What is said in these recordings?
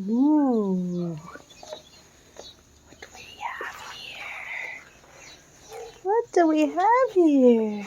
Ooh. What do we have here? What do we have here?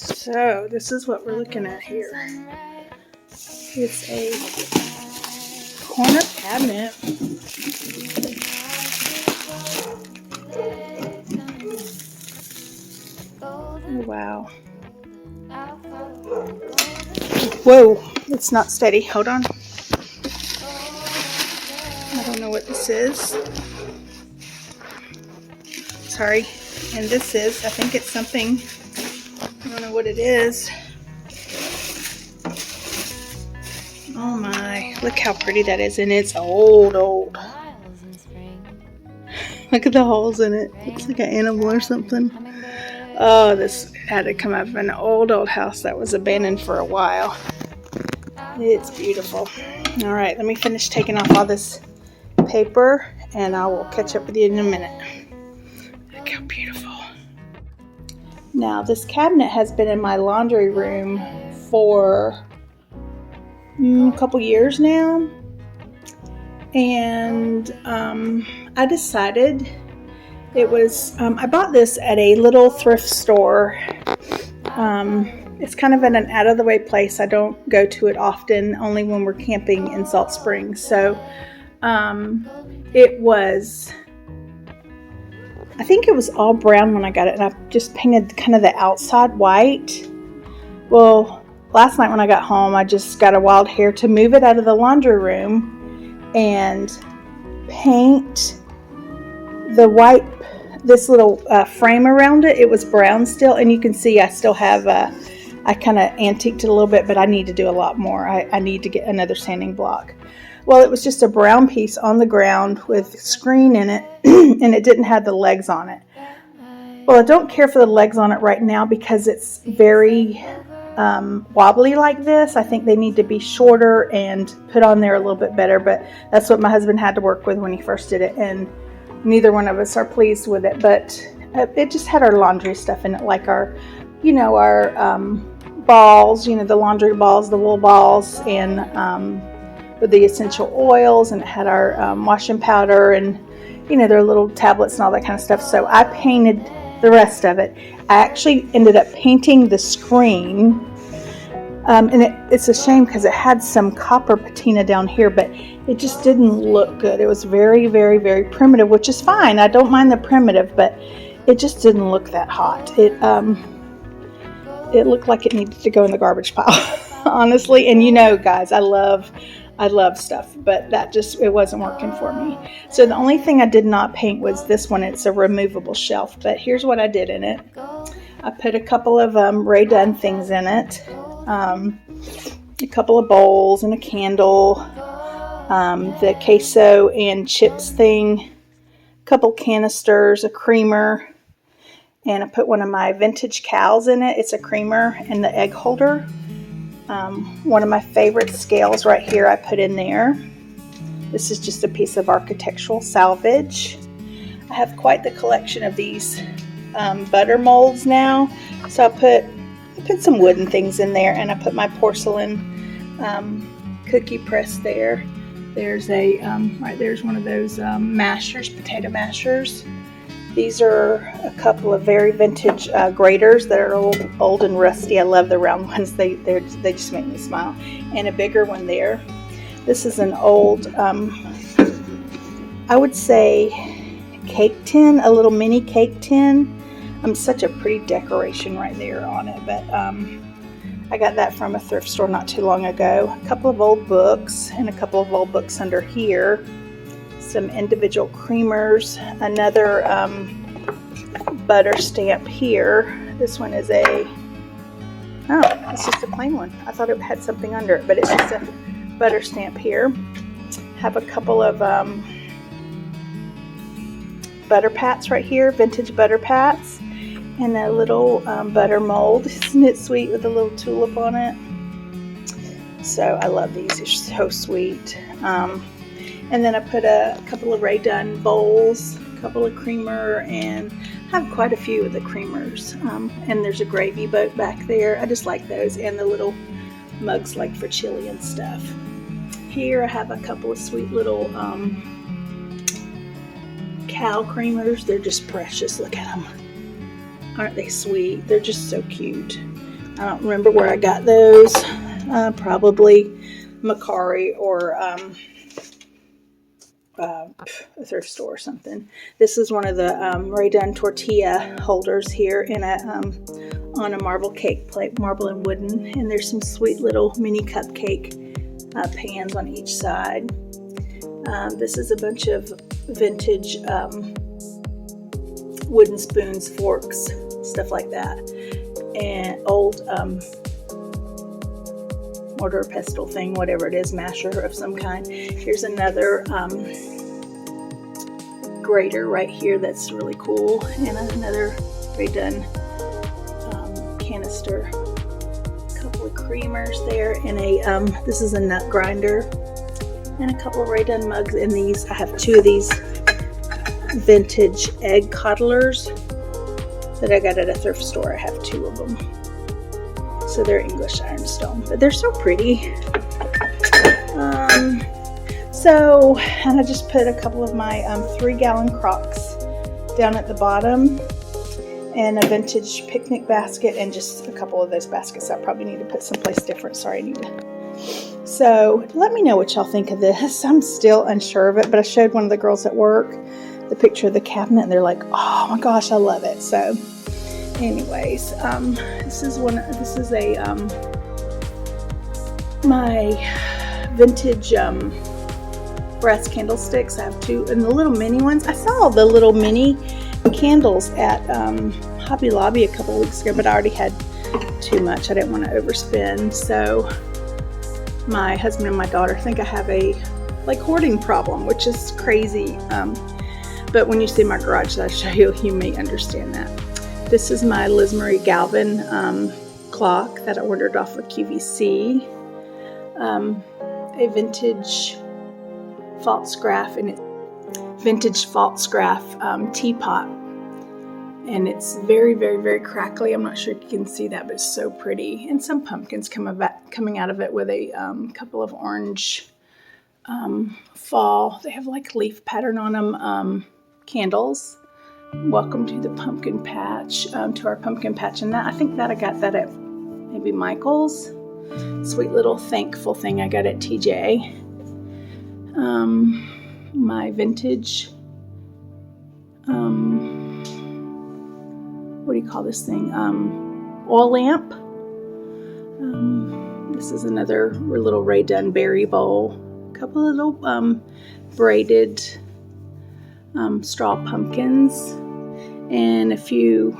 So this is what we're looking at here. It's a corner cabinet. Oh, wow. Whoa, it's not steady. Hold on. I don't know what this is. Sorry. And this is, I think it's something, I don't know what it is. Oh my, look how pretty that is. And it's old. Look at the holes in it. Looks like an animal or something. Oh, this had to come out of an old house that was abandoned for a while. It's beautiful. All right, let me finish taking off all this paper and I will catch up with you in a minute. Look how beautiful. Now, this cabinet has been in my laundry room for a couple years now. And I decided it was, I bought this at a little thrift store. It's kind of in an out-of-the-way place. I don't go to it often, only when we're camping in Salt Springs. So it was, I think it was all brown when I got it, and I just painted kind of the outside white. Well, last night when I got home, I just got a wild hair to move it out of the laundry room and paint the white, this little frame around it. It was brown still, and you can see I still have I kind of antiqued it a little bit, but I need to do a lot more. I need to get another sanding block. Well, it was just a brown piece on the ground with screen in it, and it didn't have the legs on it. Well, I don't care for the legs on it right now because it's very wobbly like this. I think they need to be shorter and put on there a little bit better, but that's what my husband had to work with when he first did it, and neither one of us are pleased with it. But it just had our laundry stuff in it, like our balls, the laundry balls, the wool balls, and with the essential oils, and it had our washing powder and their little tablets and all that kind of stuff. So I painted the rest of it. I actually ended up painting the screen And it's a shame because it had some copper patina down here, but it just didn't look good. It was very, very, very primitive, which is fine. I don't mind the primitive, but it just didn't look that hot. It looked like it needed to go in the garbage pile, honestly. And you know, guys, I love stuff, but it wasn't working for me. So the only thing I did not paint was this one. It's a removable shelf, but here's what I did in it. I put a couple of Ray Dunn things in it, a couple of bowls and a candle, the queso and chips thing, a couple canisters, a creamer, and I put one of my vintage cows in it. It's a creamer and the egg holder. One of my favorite scales right here I put in there. This is just a piece of architectural salvage. I have quite the collection of these butter molds now. So I put some wooden things in there, and I put my porcelain cookie press there. There's right there's one of those mashers, potato mashers. These are a couple of very vintage graters that are old and rusty. I love the round ones. They just make me smile. And a bigger one there. This is an old, I would say, cake tin, a little mini cake tin. Such a pretty decoration right there on it. But I got that from a thrift store not too long ago. A couple of old books and a couple of old books under here. Some individual creamers, another butter stamp here. This one is it's just a plain one. I thought it had something under it, but it's just a butter stamp here. Have a couple of butter pats right here, vintage butter pats, and a little butter mold. Isn't it sweet with a little tulip on it? So I love these. They're so sweet. And then I put a couple of Ray Dunn bowls, a couple of creamer, and I have quite a few of the creamers. And there's a gravy boat back there. I just like those, and the little mugs like for chili and stuff. Here I have a couple of sweet little cow creamers. They're just precious. Look at them. Aren't they sweet? They're just so cute. I don't remember where I got those. Probably Macari or a thrift store or something. This is one of the Ray Dunn tortilla holders here in on a marble cake plate, marble and wooden, and there's some sweet little mini cupcake pans on each side. This is a bunch of vintage wooden spoons, forks, stuff like that, and old mortar pestle thing, whatever it is, masher of some kind. Here's another grater right here that's really cool, and another Ray Dunn canister. A couple of creamers there, and this is a nut grinder, and a couple of Ray Dunn mugs. In these, I have two of these vintage egg coddlers that I got at a thrift store. I have two of them. So they're English ironstone, but they're so pretty. And I just put a couple of my 3-gallon crocks down at the bottom, and a vintage picnic basket, and just a couple of those baskets I probably need to put someplace different. Sorry, So let me know what y'all think of this. I'm still unsure of it, but I showed one of the girls at work the picture of the cabinet, and they're like, oh my gosh, I love it. So anyways, this is my vintage brass candlesticks. I have two, and the little mini ones. I saw the little mini candles at Hobby Lobby a couple of weeks ago, but I already had too much. I didn't want to overspend. So my husband and my daughter think I have a hoarding problem, which is crazy. But when you see my garage that I show you, you may understand that. This is my Liz Marie Galvin clock that I ordered off of QVC. A vintage Falstaff teapot, and it's very, very, very crackly. I'm not sure if you can see that, but it's so pretty. And some pumpkins coming out of it with a couple of orange fall. They have like leaf pattern on them. Candles. Welcome to the pumpkin patch. To our pumpkin patch, and I think that I got that at maybe Michael's. sweet little thankful thing I got at TJ. My vintage, what do you call this thing? Oil lamp. This is another little Ray Dunberry bowl. A couple of little braided straw pumpkins, and a few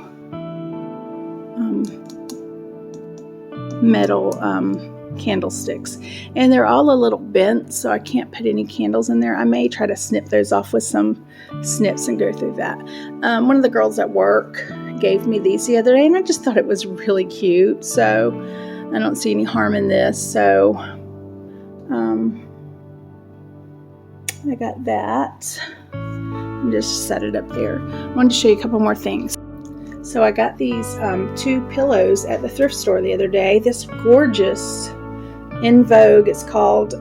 metal candlesticks, and they're all a little bent, so I can't put any candles in there. I may try to snip those off with some snips and go through that. One of the girls at work gave me these the other day, and I just thought it was really cute, so I don't see any harm in this. So I got that and just set it up there. I wanted to show you a couple more things. So I got these 2 pillows at the thrift store the other day. This gorgeous In Vogue, it's called,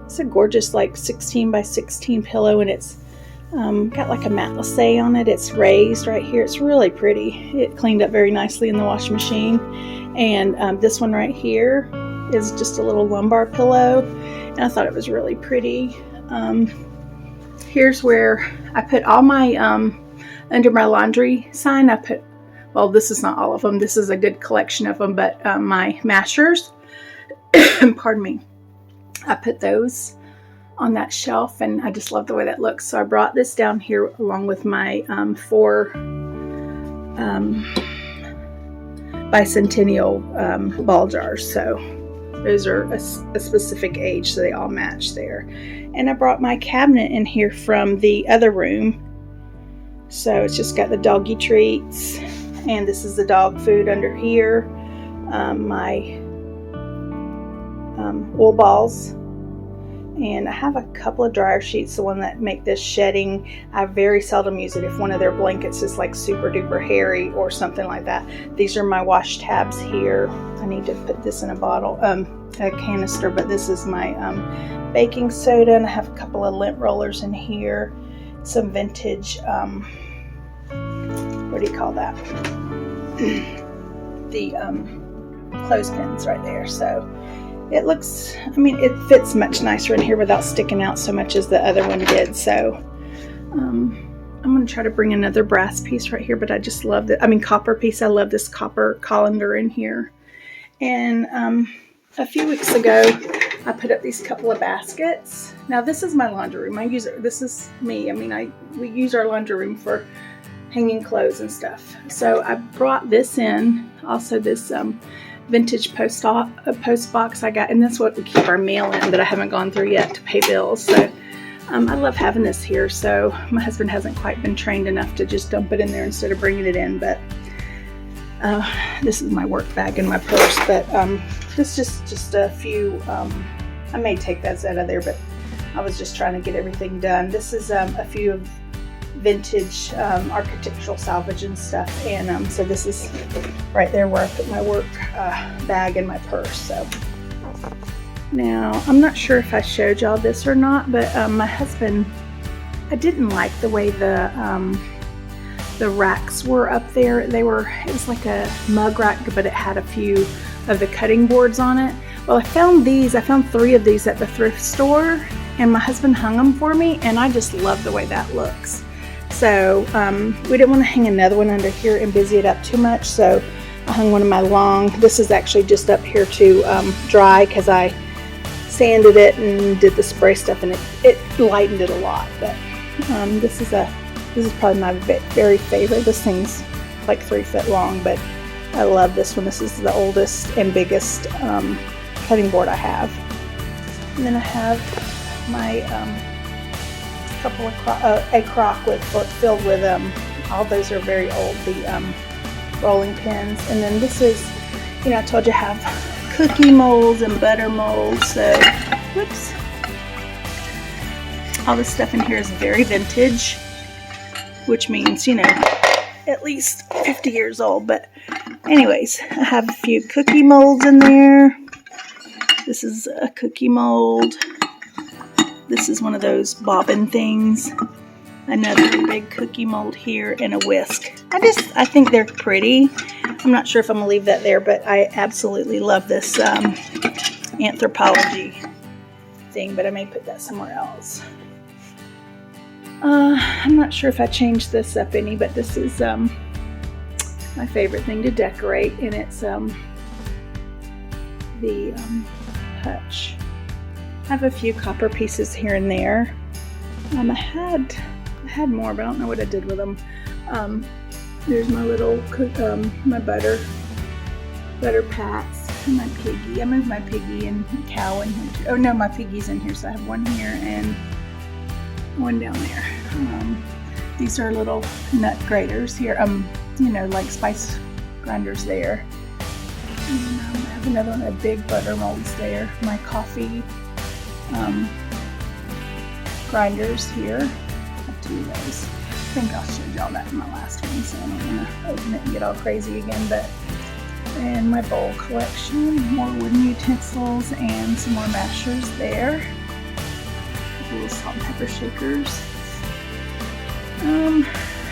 it's a gorgeous like 16 by 16 pillow, and it's got like a matelassé on it. It's raised right here. It's really pretty. It cleaned up very nicely in the washing machine. And this one right here is just a little lumbar pillow, and I thought it was really pretty. Here's where I put all my under my laundry sign. I put, well, this is not all of them, this is a good collection of them, but my mashers, pardon me, I put those on that shelf, and I just love the way that looks. So I brought this down here along with my 4 bicentennial ball jars. So those are a specific age, so they all match there. And I brought my cabinet in here from the other room. So it's just got the doggy treats, and this is the dog food under here. My wool balls, and I have a couple of dryer sheets, the one that make this shedding. I very seldom use it if one of their blankets is like super duper hairy or something like that. These are my wash tabs here. I need to put this in a bottle, a canister, but this is my baking soda, and I have a couple of lint rollers in here, some vintage, what do you call that? The clothespins right there. So it looks, I mean, it fits much nicer in here without sticking out so much as the other one did. So I'm going to try to bring another brass piece right here, but I just love it. I mean, copper piece. I love this copper colander in here. And a few weeks ago, I put up these couple of baskets. Now, this is my laundry room. I use it. This is me. I mean, we use our laundry room for hanging clothes and stuff. So I brought this in. Also, this vintage post box I got, and that's what we keep our mail in that I haven't gone through yet to pay bills. So I love having this here. So my husband hasn't quite been trained enough to just dump it in there instead of bringing it in. But this is my work bag and my purse. But this is just a few. I may take those out of there, but I was just trying to get everything done. This is a few of vintage architectural salvage and stuff, and so this is right there where I put my work bag and my purse. So now I'm not sure if I showed y'all this or not, but my husband, I didn't like the way the racks were up there. It was like a mug rack, but it had a few of the cutting boards on it. Well, I found 3 of these at the thrift store, and my husband hung them for me, and I just love the way that looks. So we didn't want to hang another one under here and busy it up too much, so I hung one of my long. This is actually just up here to dry because I sanded it and did the spray stuff, and it lightened it a lot. But this is probably my very favorite. This thing's like 3 foot long, but I love this one. This is the oldest and biggest cutting board I have. And then I have my couple of a crock filled with all those are very old, the rolling pins. And then this is, I told you I have cookie molds and butter molds. So whoops, all this stuff in here is very vintage, which means at least 50 years old. But anyways, I have a few cookie molds in there. This is a cookie mold. This is one of those bobbin things. Another big cookie mold here, and a whisk. I think they're pretty. I'm not sure if I'm going to leave that there, but I absolutely love this anthropology thing, but I may put that somewhere else. I'm not sure if I changed this up any, but this is my favorite thing to decorate, and it's the hutch. I have a few copper pieces here and there. I had more, but I don't know what I did with them. There's my little my butter pats, and my piggy. I moved my piggy and cow in here too. Oh no, my piggy's in here, so I have one here and one down there. These are little nut graters here. You know, like spice grinders there. And I have another one of big butter molds there. My coffee grinders here. I have two of those. I think I showed y'all that in my last one, so I don't want to open it and get all crazy again. And my bowl collection, more wooden utensils, and some more mashers there. Little salt and pepper shakers.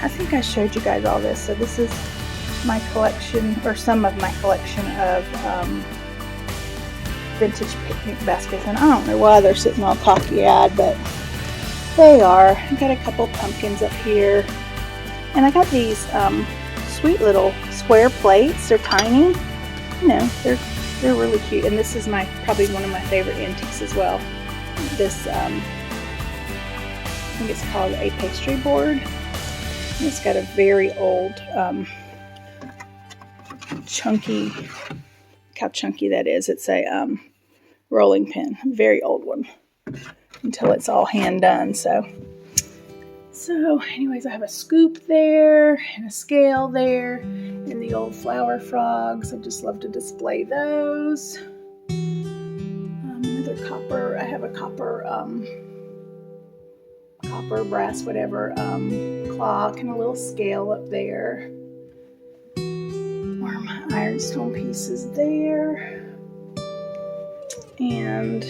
I think I showed you guys all this. So this is my collection, or some of my collection of vintage picnic baskets. And I don't know why they're sitting all cocky-eyed, but they are. I got a couple pumpkins up here, and I got these sweet little square plates. They're tiny. You know, they're really cute. And this is probably one of my favorite antiques as well. This I think it's called a pastry board. And it's got a very old chunky. Look how chunky that is. It's a rolling pin, very old one. Until it's all hand done. So anyways, I have a scoop there and a scale there, and the old flower frogs. I just love to display those. Another copper. I have a copper brass, whatever, clock, and a little scale up there. More of my ironstone pieces there. And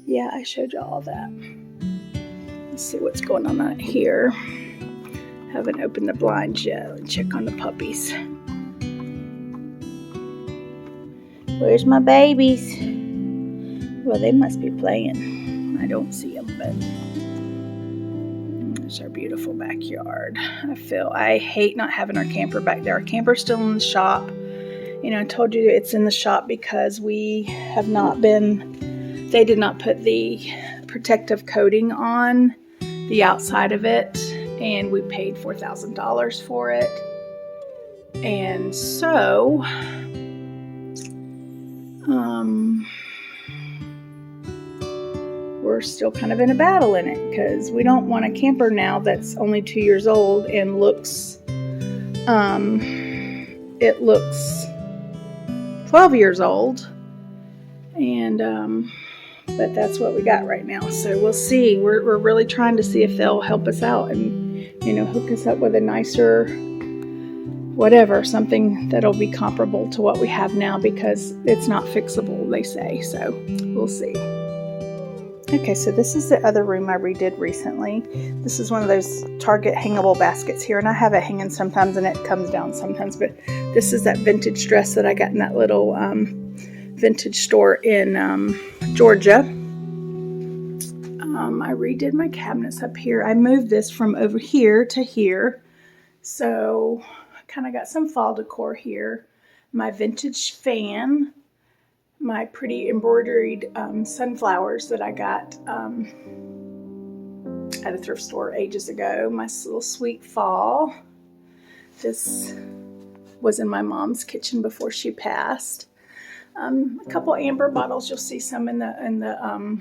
yeah, I showed you all that. Let's see what's going on out here. Haven't opened the blinds yet. Let's check on the puppies. Where's my babies? Well, they must be playing. I don't see them, but there's our beautiful backyard. I hate not having our camper back there. Our camper's still in the shop. You know, I told you it's in the shop because they did not put the protective coating on the outside of it, and we paid $4,000 for it. And so, we're still kind of in a battle in it because we don't want a camper now that's only 2 years old and looks 12 years old, and but that's what we got right now. So we'll see. We're really trying to see if they'll help us out and, you know, hook us up with a nicer whatever, something that'll be comparable to what we have now, because it's not fixable, they say. So we'll see. Okay, so this is the other room I redid recently. This is one of those Target hangable baskets here, and I have it hanging sometimes and it comes down sometimes, but this is that vintage dress that I got in that little vintage store in Georgia. I redid my cabinets up here. I moved this from over here to here, so I kind of got some fall decor here. My vintage fan, my pretty embroidered sunflowers that I got at a thrift store ages ago. My little sweet fall. This was in my mom's kitchen before she passed. A couple amber bottles. You'll see some in the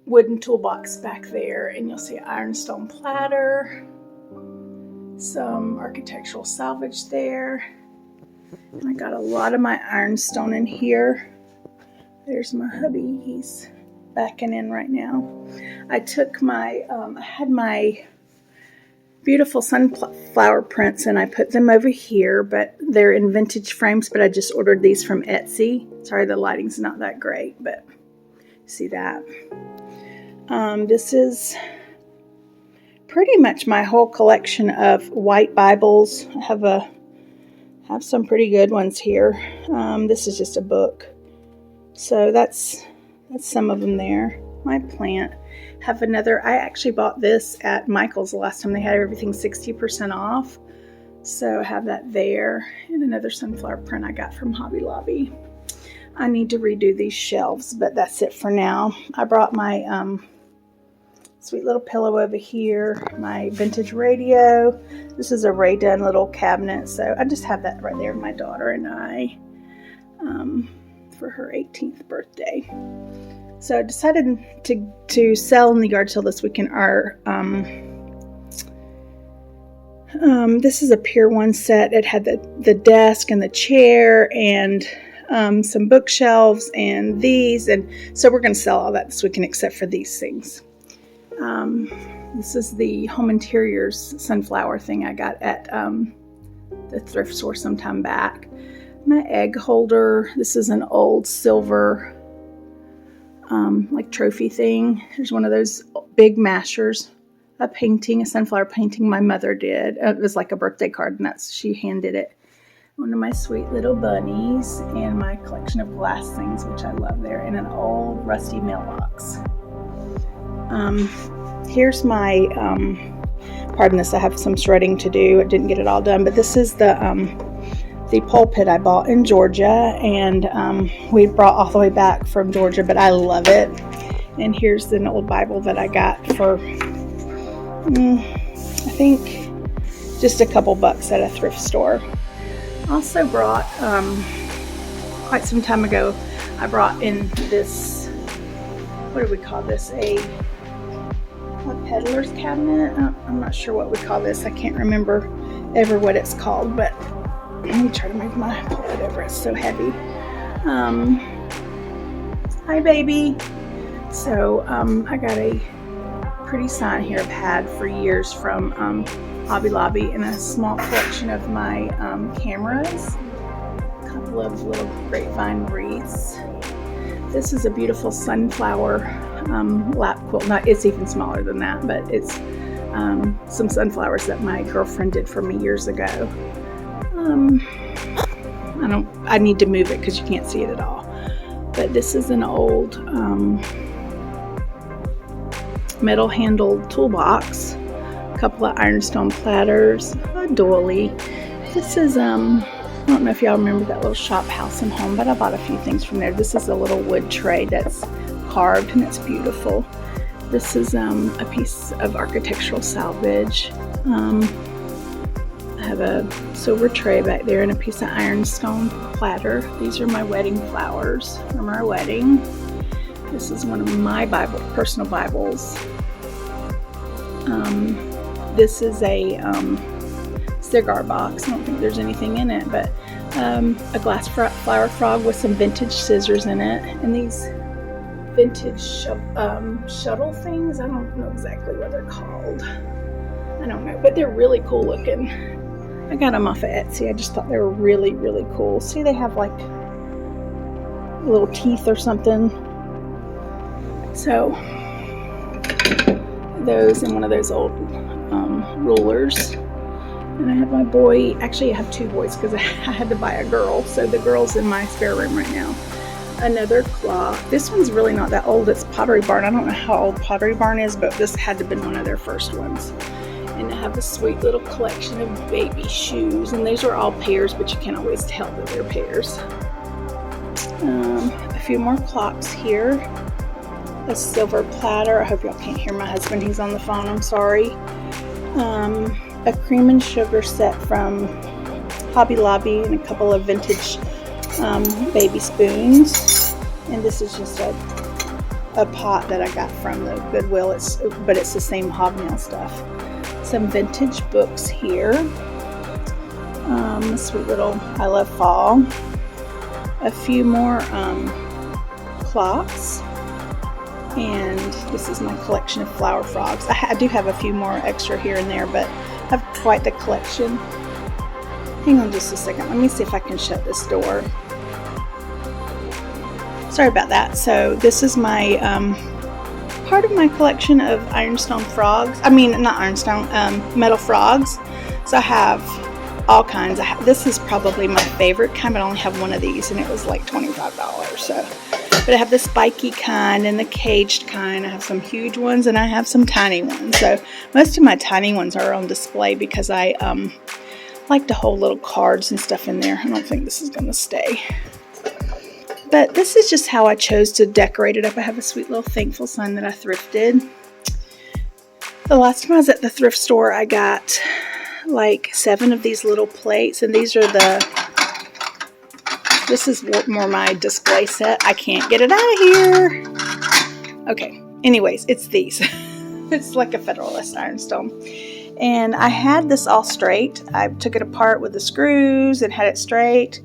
wooden toolbox back there, and you'll see an ironstone platter. Some architectural salvage there. And I got a lot of my ironstone in here. There's my hubby. He's backing in right now. I took I had my beautiful sunflower prints, and I put them over here, but they're in vintage frames, but I just ordered these from Etsy. Sorry, the lighting's not that great, but see that. This is pretty much my whole collection of white Bibles. I have some pretty good ones here. This is just a book. So that's some of them there. My plant. Have another. I actually bought this at Michael's the last time they had everything 60% off. So I have that there. And another sunflower print I got from Hobby Lobby. I need to redo these shelves, but that's it for now. I brought my sweet little pillow over here, my vintage radio. This is a Ray Dunn little cabinet, so I just have that right there, my daughter and I, for her 18th birthday. So I decided to sell in the yard sale this weekend our, this is a Pier 1 set. It had the desk and the chair and some bookshelves and these, and so we're going to sell all that this weekend except for these things. This is the Home Interiors sunflower thing I got at the thrift store some time back. My egg holder. This is an old silver like trophy thing. There's one of those big mashers. A sunflower painting my mother did. It was like a birthday card, and she handed it. One of my sweet little bunnies, and my collection of glass things, which I love there, and an old rusty mailbox. Here's my, pardon this, I have some shredding to do. I didn't get it all done, but this is the pulpit I bought in Georgia, and we brought all the way back from Georgia, but I love it. And here's an old Bible that I got for, I think, just a couple bucks at a thrift store. Also brought, quite some time ago, I brought in this, what do we call this, a peddler's cabinet. I'm not sure what we call this. I can't remember ever what it's called, but let me try to move my pulpit over. It's so heavy. Hi, baby. So I got a pretty sign here I've had for years from Hobby Lobby, and a small collection of my cameras. A couple of little grapevine wreaths. This is a beautiful sunflower lap quilt. It's even smaller than that, but it's some sunflowers that my girlfriend did for me years ago. I need to move it because you can't see it at all. But this is an old metal handled toolbox. A couple of ironstone platters, a doily. This is I don't know if y'all remember that little shop house and home, but I bought a few things from there. This is a little wood tray that's carved, and it's beautiful. This is a piece of architectural salvage. I have a silver tray back there and a piece of ironstone platter. These are my wedding flowers from our wedding. This is one of my personal Bibles. This is a cigar box. I don't think there's anything in it, but a glass flower frog with some vintage scissors in it, and these vintage shuttle things. I don't know exactly what they're called. I don't know, but they're really cool looking. I got them off of Etsy. I just thought they were really, really cool. See, they have like little teeth or something. So those, and one of those old rulers. And I have my boy. Actually, I have two boys because I had to buy a girl. So the girl's in my spare room right now. Another clock. This one's really not that old. It's Pottery Barn. I don't know how old Pottery Barn is, but this had to have been one of their first ones. And I have a sweet little collection of baby shoes. And these are all pairs, but you can't always tell that they're pairs. A few more clocks here. A silver platter. I hope y'all can't hear my husband. He's on the phone. I'm sorry. A cream and sugar set from Hobby Lobby, and a couple of vintage baby spoons. And this is just a pot that I got from the Goodwill. But it's the same hobnail stuff. Some vintage books here. A sweet little I Love Fall. A few more clocks. And this is my collection of flower frogs. I do have a few more extra here and there, but I have quite the collection. Hang on just a second. Let me see if I can shut this door. Sorry about that. So this is my part of my collection of ironstone frogs. I mean, not ironstone, metal frogs. So I have all kinds. This is probably my favorite kind, but I only have one of these, and it was like $25. So, but I have the spiky kind and the caged kind. I have some huge ones, and I have some tiny ones. So most of my tiny ones are on display because I like to hold little cards and stuff in there. I don't think this is going to stay. But this is just how I chose to decorate it up. I have a sweet little thankful sign that I thrifted. The last time I was at the thrift store, I got like 7 of these little plates, and these are this is more my display set. I can't get it out of here. Okay, anyways, it's these. It's like a Federalist ironstone. And I had this all straight. I took it apart with the screws and had it straight.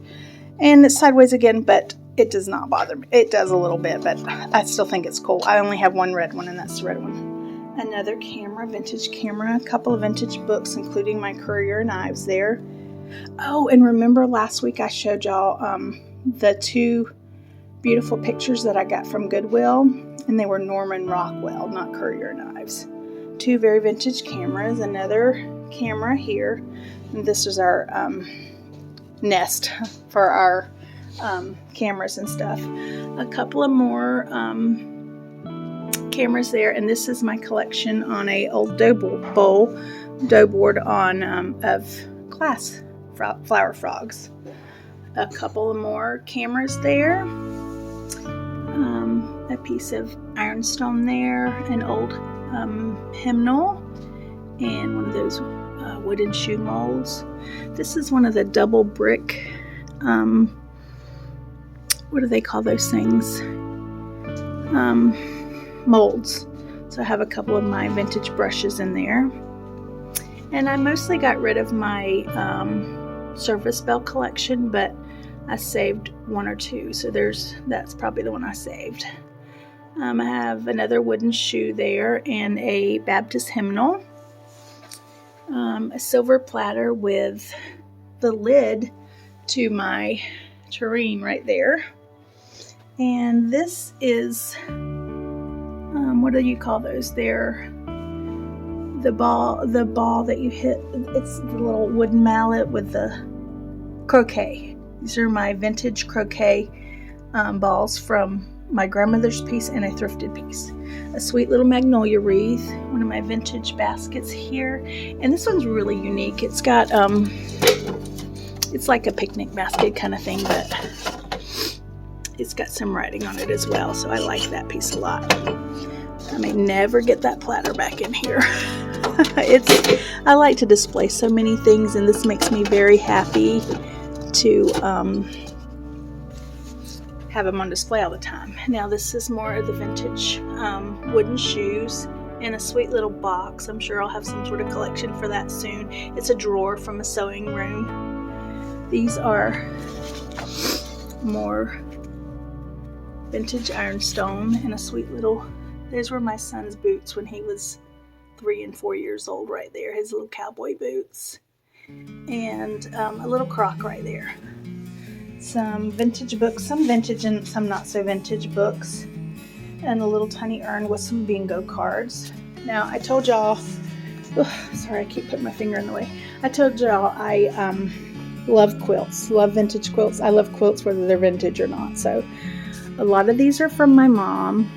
And it's sideways again, but it does not bother me. It does a little bit, but I still think it's cool. I only have one red one, and that's the red one. Another camera, vintage camera, a couple of vintage books, including my Courier knives there. Oh, and remember last week I showed y'all the 2 beautiful pictures that I got from Goodwill, and they were Norman Rockwell, not Courier knives. 2 very vintage cameras, another camera here, and this is our nest for our cameras and stuff. A couple of more cameras there, and this is my collection on a old dough board on of glass flower frogs. A couple of more cameras there. A piece of ironstone there, an old hymnal, and one of those wooden shoe molds. This is one of the double brick what do they call those things? Molds. So I have a couple of my vintage brushes in there. And I mostly got rid of my service bell collection, but I saved 1 or 2. So that's probably the one I saved. I have another wooden shoe there and a Baptist hymnal. A silver platter with the lid to my tureen right there. And this is, what do you call those? They're the ball that you hit. It's the little wooden mallet with the croquet. These are my vintage croquet balls from my grandmother's piece and a thrifted piece. A sweet little magnolia wreath, one of my vintage baskets here. And this one's really unique. It's got, it's like a picnic basket kind of thing, but it's got some writing on it as well, so I like that piece a lot. I may never get that platter back in here. I like to display so many things, and this makes me very happy to have them on display all the time. Now this is more of the vintage wooden shoes in a sweet little box. I'm sure I'll have some sort of collection for that soon. It's a drawer from a sewing room. These are more vintage ironstone and a sweet little, those were my son's boots when he was 3 and 4 years old right there, his little cowboy boots. And a little crock right there. Some vintage books, some vintage and some not so vintage books. And a little tiny urn with some bingo cards. Now I told y'all, sorry I keep putting my finger in the way. I told y'all I love quilts, love vintage quilts. I love quilts whether they're vintage or not. So a lot of these are from my mom,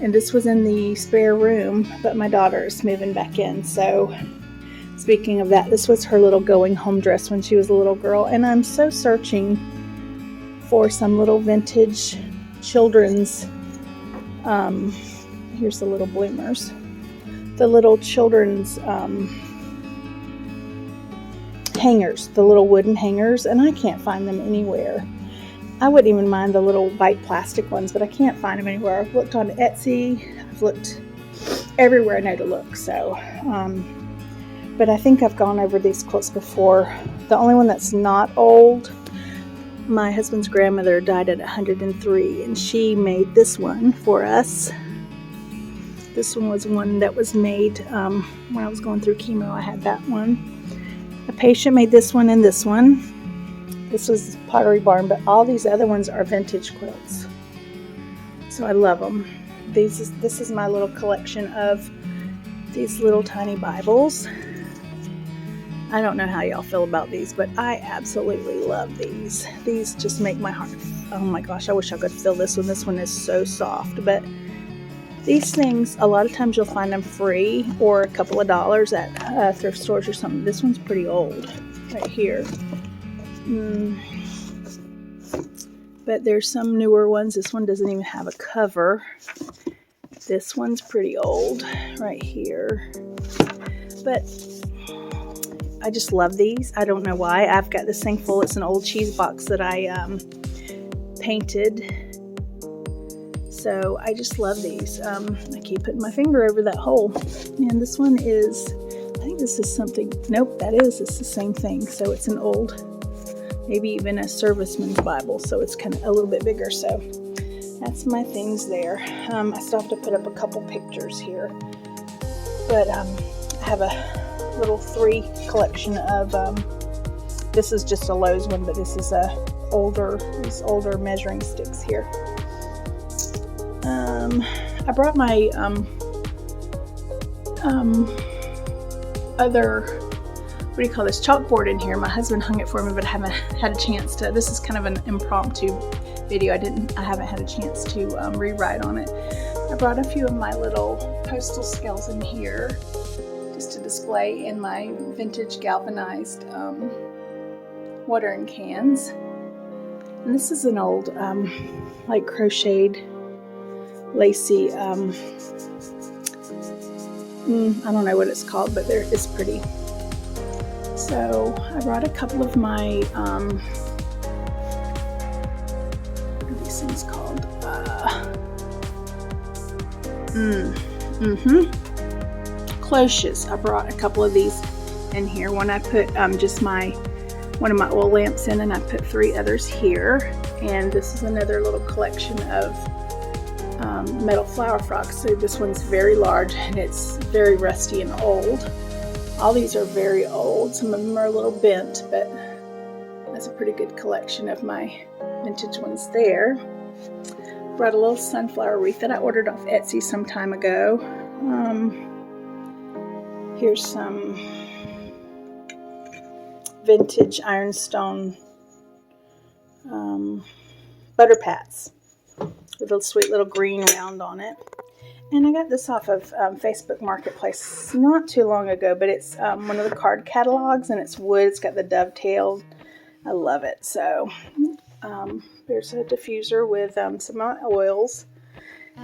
and this was in the spare room, but my daughter is moving back in. So speaking of that, this was her little going home dress when she was a little girl, and I'm so searching for some little vintage children's, here's the little bloomers, the little children's hangers, the little wooden hangers, and I can't find them anywhere. I wouldn't even mind the little white plastic ones, but I can't find them anywhere. I've looked on Etsy, I've looked everywhere I know to look, so but I think I've gone over these quilts before. The only one that's not old, my husband's grandmother died at 103, and she made this one for us. This one was one that was made when I was going through chemo. I had that one. A patient made this one and this one. This was Pottery Barn, but all these other ones are vintage quilts. So I love them. this is my little collection of these little tiny Bibles. I don't know how y'all feel about these, but I absolutely love these. These just make my heart, oh my gosh, I wish I could feel this one. This one is so soft, but these things, a lot of times you'll find them free or a couple of dollars at thrift stores or something. This one's pretty old right here. But there's some newer ones. This one doesn't even have a cover. This one's pretty old right here. But I just love these. I don't know why. I've got this thing full. It's an old cheese box that I painted. So I just love these. I keep putting my finger over that hole. And this one is, I think this is something, nope, it's the same thing. So it's an old, maybe even a serviceman's Bible. So it's kind of a little bit bigger. So that's my things there. I still have to put up a couple pictures here. But I have a little 3 collection of, this is just a Lowe's one, but this is these older measuring sticks here. I brought my other, what do you call this, chalkboard in here. My husband hung it for me, but I haven't had a chance to. This is kind of an impromptu video. I haven't had a chance to rewrite on it. I brought a few of my little postal scales in here just to display in my vintage galvanized watering cans. And this is an old like crocheted lacy, I don't know what it's called, but it's pretty. So I brought a couple of my, what are these things called? Cloches. I brought a couple of these in here. One I put just one of my oil lamps in, and I put 3 others here. And this is another little collection of metal flower frogs. So this one's very large and it's very rusty and old. All these are very old. Some of them are a little bent, but that's a pretty good collection of my vintage ones there. Brought a little sunflower wreath that I ordered off Etsy some time ago. Here's some vintage ironstone butter pats with a sweet little green round on it. And I got this off of Facebook Marketplace not too long ago, but it's one of the card catalogs, and it's wood. It's got the dovetail. I love it. So there's a diffuser with some of my oils.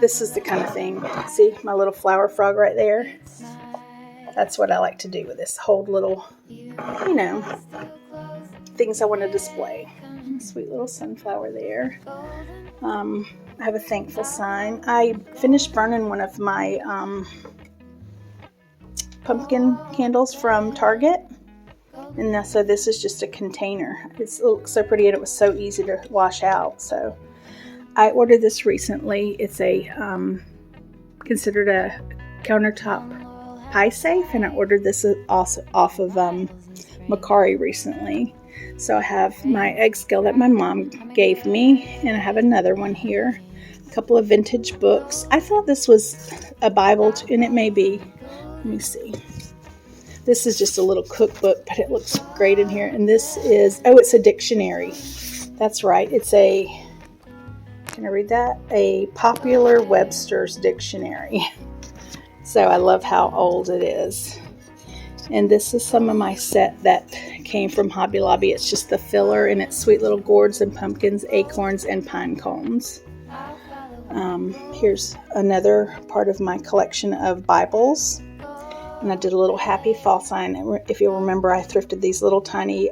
This is the kind of thing. See my little flower frog right there? That's what I like to do with this. Hold little, things I want to display. Sweet little sunflower there. I have a thankful sign. I finished burning one of my pumpkin candles from Target. And so this is just a container. It looks so pretty, and it was so easy to wash out. So I ordered this recently. It's considered a countertop pie safe, and I ordered this also off of Macari recently. So I have my egg scale that my mom gave me, and I have another one here. A couple of vintage books. I thought this was a Bible, and it may be. Let me see. This is just a little cookbook, but it looks great in here. And this is, it's a dictionary. That's right. It's can I read that? A Popular Webster's Dictionary. So I love how old it is. And this is some of my set that came from Hobby Lobby. It's just the filler, and it's sweet little gourds and pumpkins, acorns, and pine cones. Here's another part of my collection of Bibles. And I did a little happy fall sign. If you'll remember, I thrifted these little tiny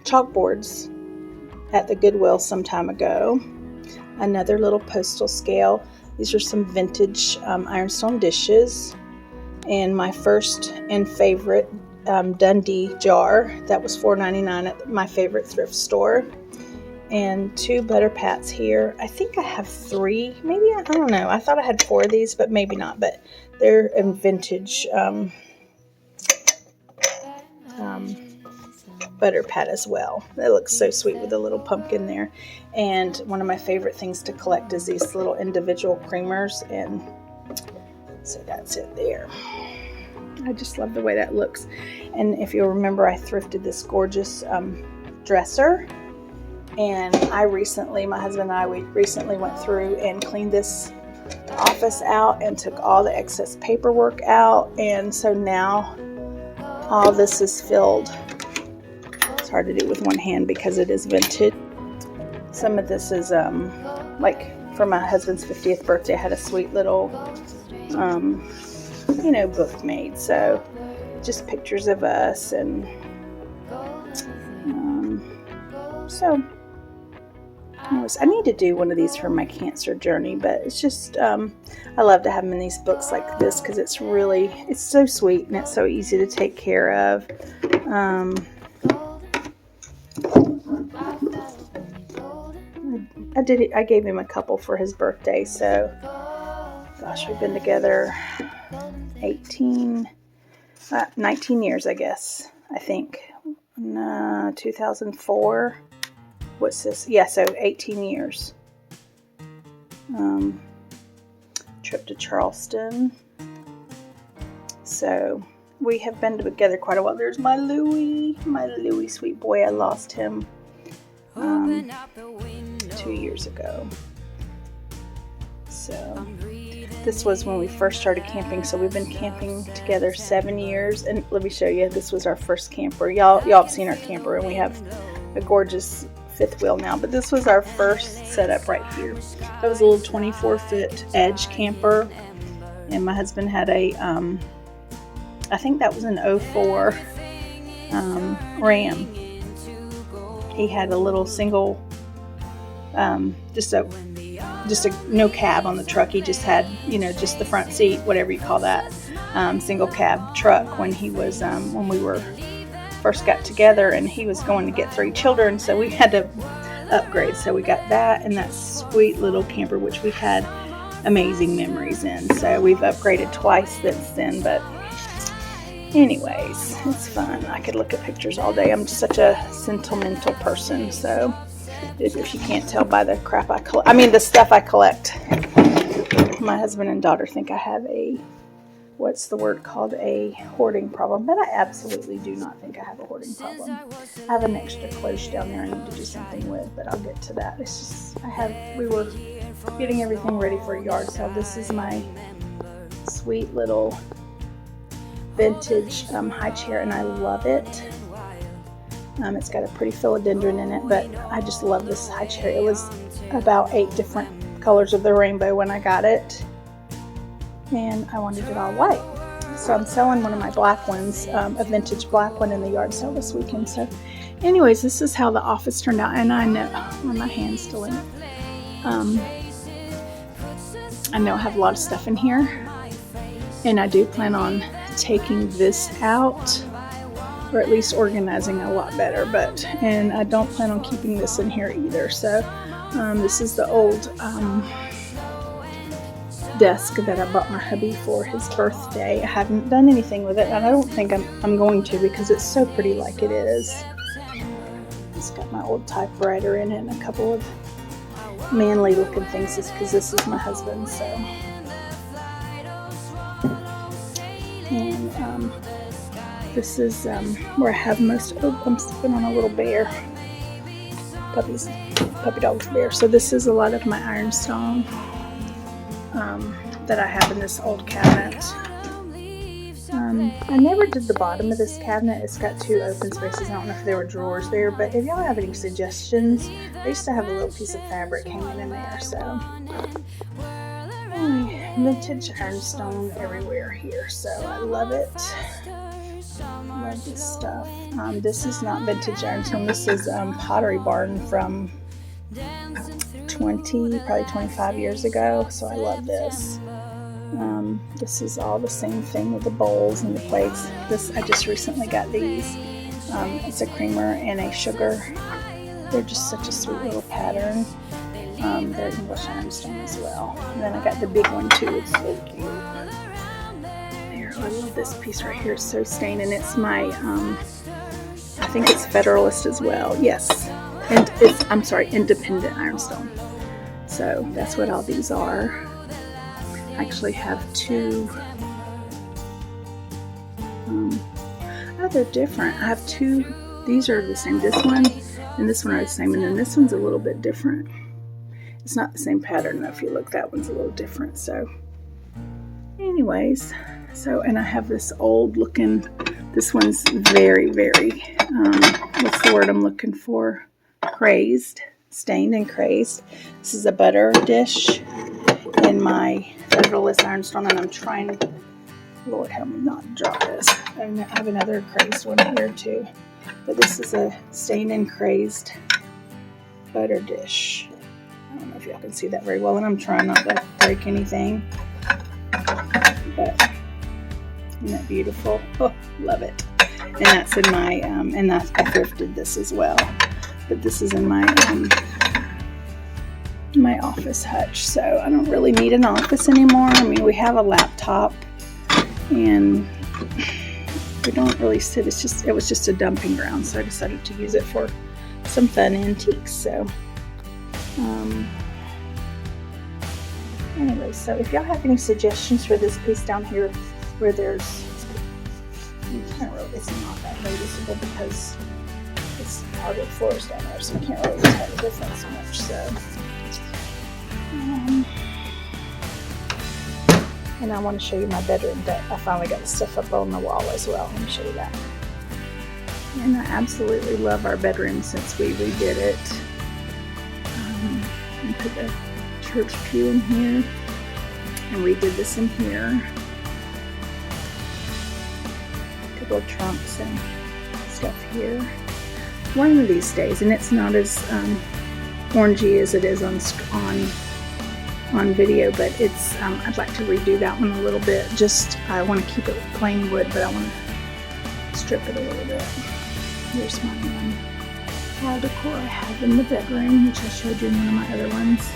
chalkboards at the Goodwill some time ago. Another little postal scale. These are some vintage ironstone dishes. And my first and favorite Dundee jar. That was $4.99 at my favorite thrift store. And 2 butter pats here. I think I have 3. Maybe, I don't know. I thought I had 4 of these, but maybe not. But they're in vintage butter pat as well. It looks so sweet with a little pumpkin there. And one of my favorite things to collect is these little individual creamers, and so that's it there. I just love the way that looks. And if you'll remember, I thrifted this gorgeous dresser, and my husband and I, we recently went through and cleaned this office out and took all the excess paperwork out, and so now all this is filled. It's hard to do with one hand because it is vintage. Some of this is like for my husband's 50th birthday, I had a sweet little book made, so just pictures of us, and so anyways, I need to do one of these for my cancer journey, but it's just I love to have them in these books like this because it's so sweet and it's so easy to take care of. I gave him a couple for his birthday, so gosh, we've been together 19 years, I guess. I think 2004. What's this? Yeah, so 18 years. Trip to Charleston. So we have been together quite a while. There's my Louie, sweet boy. I lost him 2 years ago. So this was when we first started camping. So we've been camping together 7 years. And let me show you. This was our first camper. Y'all have seen our camper, and we have a gorgeous fifth wheel now, but this was our first setup right here. That was a little 24-foot Edge camper, and my husband had a I think that was an 04 Ram. He had a little single just a no cab on the truck. He just had just the front seat, whatever you call that, single cab truck when he was when we were first got together, and he was going to get 3 children, so we had to upgrade. So we got that and that sweet little camper, which we had amazing memories in. So we've upgraded twice since then, but anyways, it's fun. I could look at pictures all day. I'm such a sentimental person, so if you can't tell by the crap the stuff I collect. My husband and daughter think I have a hoarding problem, but I absolutely do not think I have a hoarding problem. I have an extra clothes down there I need to do something with, but I'll get to that. It's just, we were getting everything ready for a yard sale. This is my sweet little vintage high chair, and I love it. It's got a pretty philodendron in it, but I just love this high chair. It was about 8 different colors of the rainbow when I got it, and I wanted it all white. So I'm selling one of my black ones, a vintage black one, in the yard sale this weekend. So anyways, this is how the office turned out, and I know my hand's still in it. I know I have a lot of stuff in here, and I do plan on taking this out, or at least organizing a lot better, and I don't plan on keeping this in here either. So this is the old desk that I bought my hubby for his birthday. I haven't done anything with it, and I don't think I'm going to, because it's so pretty like it is. It's got my old typewriter in it and a couple of manly looking things, because this is my husband. So, and this is where I have most. I'm stepping on a little bear. Puppy dog's bear. So this is a lot of my ironstone that I have in this old cabinet. I never did the bottom of this cabinet. It's got 2 open spaces. I don't know if there were drawers there, but if y'all have any suggestions, I used to have a little piece of fabric hanging in there. So vintage ironstone everywhere here. So I love it. Love this stuff. This is not vintage ironstone. This is Pottery Barn from probably 25 years ago. So I love this. This is all the same thing with the bowls and the plates. I just recently got these. It's a creamer and a sugar. They're just such a sweet little pattern. They're English ironstone as well. And then I got the big one too. It's so cute. Here, I love this piece right here. It's so stained, and it's my, I think it's Federalist as well. Yes, and I'm sorry, Independent Ironstone. So that's what all these are. I actually have two. Oh, they're different. I have two. These are the same. This one and this one are the same, and then this one's a little bit different. It's not the same pattern though. If you look, that one's a little different. So, anyways, and I have this old looking. This one's very, very. What's the word I'm looking for? Crazed, stained and crazed. This is a butter dish in my Federalist Ironstone, and I'm trying. Lord help me not drop this. And I have another crazed one here too. But this is a stained and crazed butter dish. I don't know if y'all can see that very well, and I'm trying not to break anything. But isn't that beautiful? Oh, love it. And that's in my, and I thrifted this as well. But this is in my my office hutch. So I don't really need an office anymore. I mean, we have a laptop. And we don't really sit. It was just a dumping ground, so I decided to use it for some fun antiques. So, anyway, so if y'all have any suggestions for this piece down here, where there's, it's not that noticeable because it's hardwood floors down there, so I can't really tell the difference much. So. And I want to show you my bedroom that I finally got the stuff up on the wall as well. Let me show you that. And I absolutely love our bedroom since we redid it. And put the church pew in here. And redid this in here. A couple of trunks and stuff here. One of these days, and it's not as orangey as it is on video, but it's I'd like to redo that one a little bit. Just I want to keep it plain wood, but I want to strip it a little bit. Here's my wall decor I have in the bedroom, which I showed you in one of my other ones.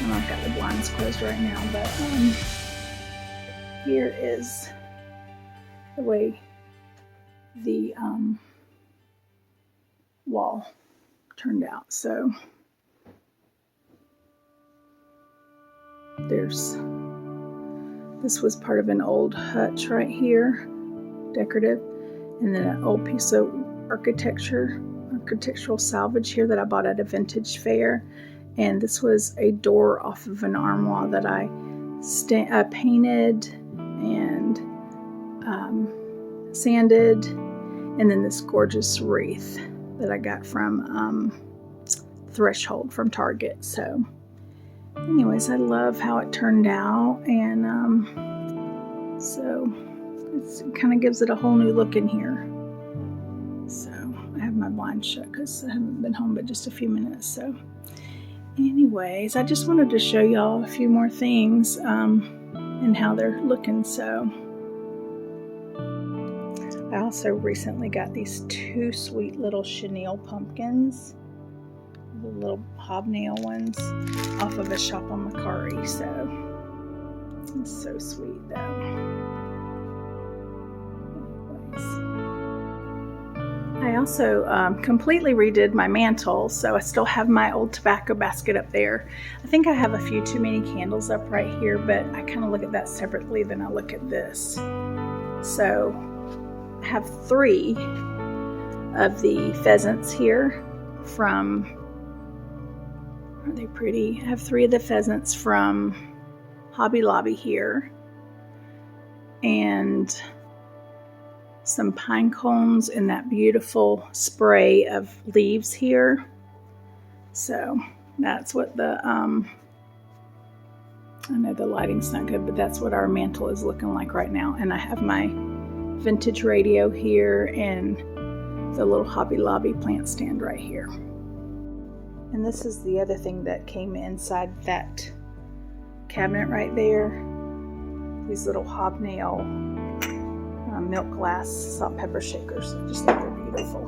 And I've got the blinds closed right now, but here is the way the wall turned out. So this was part of an old hutch right here, decorative, and then an old piece of architectural salvage here that I bought at a vintage fair. And this was a door off of an armoire that I painted and sanded, and then this gorgeous wreath that I got from Threshold from Target. So anyways, I love how it turned out, and so it kind of gives it a whole new look in here. So I have my blinds shut because I haven't been home but just a few minutes. So anyways, I just wanted to show y'all a few more things and how they're looking. So I also recently got these two sweet little chenille pumpkins, the little hobnail ones, off of a shop on Macari. So it's so sweet though. I also completely redid my mantle, so I still have my old tobacco basket up there. I think I have a few too many candles up right here, but I kind of look at that separately than I look at this. So I have 3 of the pheasants here from, are they pretty? I have 3 of the pheasants from Hobby Lobby here, and some pine cones and that beautiful spray of leaves here. So that's what the I know the lighting's not good, but that's what our mantle is looking like right now. And I have my vintage radio here and the little Hobby Lobby plant stand right here. And this is the other thing that came inside that cabinet right there. These little hobnail milk glass salt pepper shakers. I just think they're beautiful.